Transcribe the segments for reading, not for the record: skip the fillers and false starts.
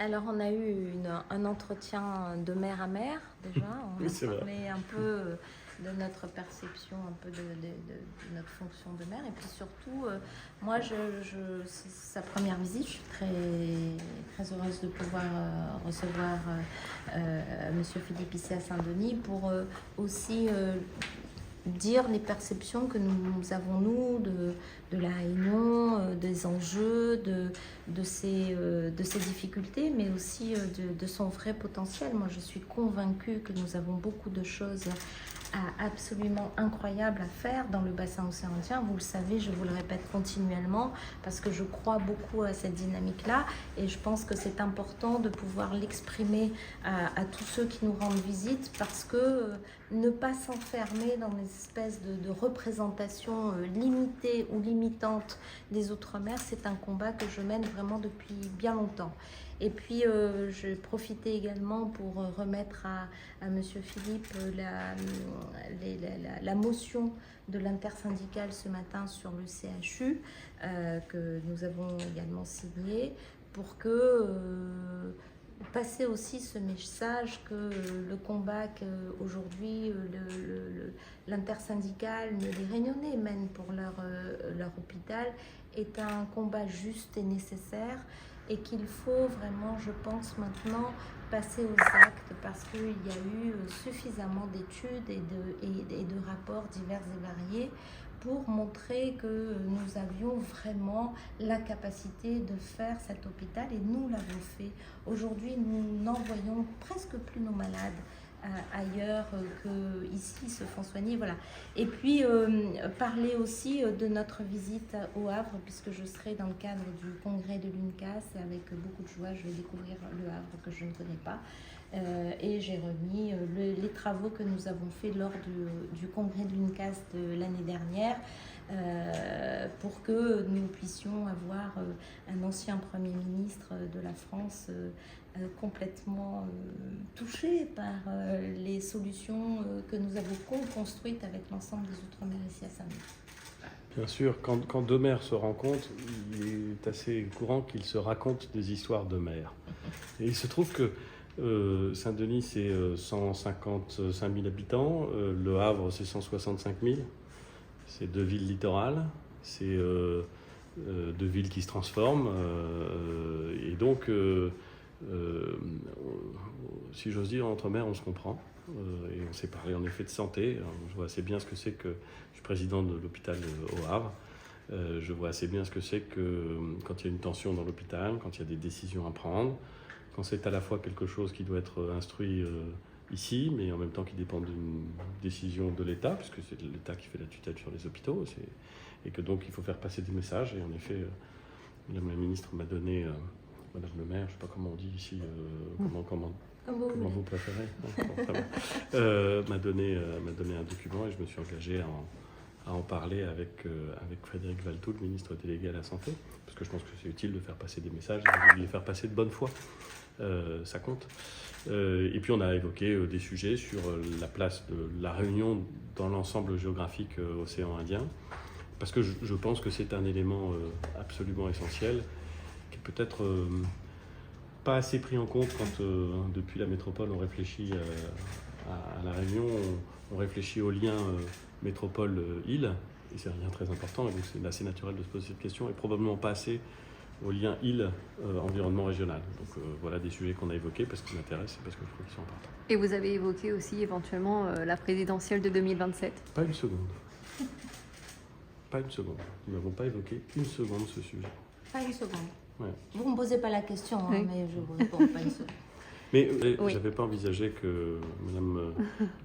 Alors, on a eu un entretien de mère à mère, déjà. On Oui, c'est a vrai. parlé un peu de notre perception, un peu de notre fonction de mère. Et puis surtout, moi, c'est sa première visite. Je suis très heureuse de pouvoir recevoir Monsieur Philippe ici à Saint-Denis pour aussi dire les perceptions que nous avons, nous, de la Réunion, des enjeux, de ses difficultés, mais aussi de son vrai potentiel. Moi, je suis convaincue que nous avons beaucoup de choses absolument incroyables à faire dans le bassin océan Indien. Vous le savez, je vous le répète continuellement, parce que je crois beaucoup à cette dynamique-là, et je pense que c'est important de pouvoir l'exprimer à tous ceux qui nous rendent visite, parce que ne pas s'enfermer dans des espèces de représentations limitées ou limitantes des Outre-mer, c'est un combat que je mène vraiment depuis bien longtemps. Et puis, je profitais également pour remettre à Monsieur Philippe la motion de l'intersyndicale ce matin sur le CHU, que nous avons également signée, pour que passer aussi ce message que le combat qu'aujourd'hui l'intersyndicale, mais les Réunionnais mènent pour leur hôpital, est un combat juste et nécessaire, et qu'il faut vraiment, je pense maintenant, passer aux actes, parce qu'il y a eu suffisamment d'études et de rapports divers et variés pour montrer que nous avions vraiment la capacité de faire cet hôpital, et nous l'avons fait. Aujourd'hui, nous n'envoyons presque plus nos malades ailleurs que ici se font soigner, voilà. Et puis parler aussi de notre visite au Havre, puisque je serai dans le cadre du congrès de l'UNCAS, et avec beaucoup de joie je vais découvrir le Havre que je ne connais pas, et j'ai remis les travaux que nous avons fait lors du congrès de l'UNCAS de l'année dernière, pour que nous puissions avoir un ancien Premier ministre de la France complètement touché par les solutions que nous avons co-construites avec l'ensemble des Outre-mer ici à Saint-Denis. Bien sûr, quand deux mères se rencontrent, il est assez courant qu'ils se racontent des histoires de mères. Et il se trouve que Saint-Denis, c'est 155 000 habitants, Le Havre, c'est 165 000. C'est deux villes littorales, c'est deux villes qui se transforment. Et donc, si j'ose dire, entre mères, on se comprend. Et on s'est parlé en effet de santé. Alors, je vois assez bien ce que c'est que je suis président de l'hôpital au Havre. Je vois assez bien ce que c'est que quand il y a une tension dans l'hôpital, quand il y a des décisions à prendre, quand c'est à la fois quelque chose qui doit être instruit ici, mais en même temps qui dépend d'une décision de l'État, puisque c'est l'État qui fait la tutelle sur les hôpitaux, et que donc il faut faire passer des messages. Et en effet, Madame la ministre m'a donné, Madame le maire, je ne sais pas comment on dit ici, comment vous préférez, m'a donné un document, et je me suis engagé à en parler avec Frédéric Valletoux, le ministre délégué à la Santé, parce que je pense que c'est utile de faire passer des messages, et de les faire passer de bonne foi. Ça compte. Et puis on a évoqué des sujets sur la place de la Réunion dans l'ensemble géographique océan Indien, parce que je pense que c'est un élément absolument essentiel, qui est peut-être pas assez pris en compte quand, depuis la métropole, on réfléchit à la Réunion, on réfléchit au lien métropole-île, et c'est un lien très important, et donc c'est assez naturel de se poser cette question, et probablement pas assez au lien île-environnement régional. Donc voilà des sujets qu'on a évoqués parce qu'ils m'intéressent et parce que je trouve qu'ils sont importants. Et vous avez évoqué aussi éventuellement la présidentielle de 2027. Pas une seconde. Pas une seconde. Nous n'avons pas évoqué une seconde ce sujet. Pas une seconde. Ouais. Vous ne me posez pas la question, hein, Oui. mais je vous réponds pas une seconde. Mais Oui. j'avais pas envisagé que Madame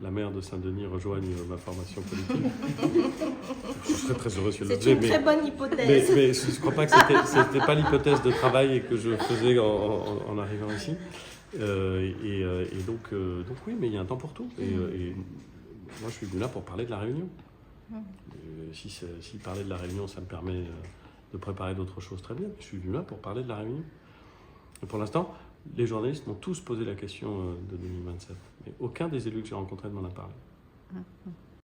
la maire de Saint-Denis rejoigne ma formation politique. Je serais très heureux si elle le C'est faisait, une très bonne hypothèse. mais je ne crois pas que c'était pas l'hypothèse de travail que je faisais en arrivant ici. Et donc oui, mais il y a un temps pour tout. Et moi, je suis venu là pour parler de la Réunion. Si parler de la Réunion, ça me permet de préparer d'autres choses, très bien. Je suis venu là pour parler de la Réunion. Et pour l'instant, les journalistes m'ont tous posé la question de 2027. Mais aucun des élus que j'ai rencontrés ne m'en a parlé.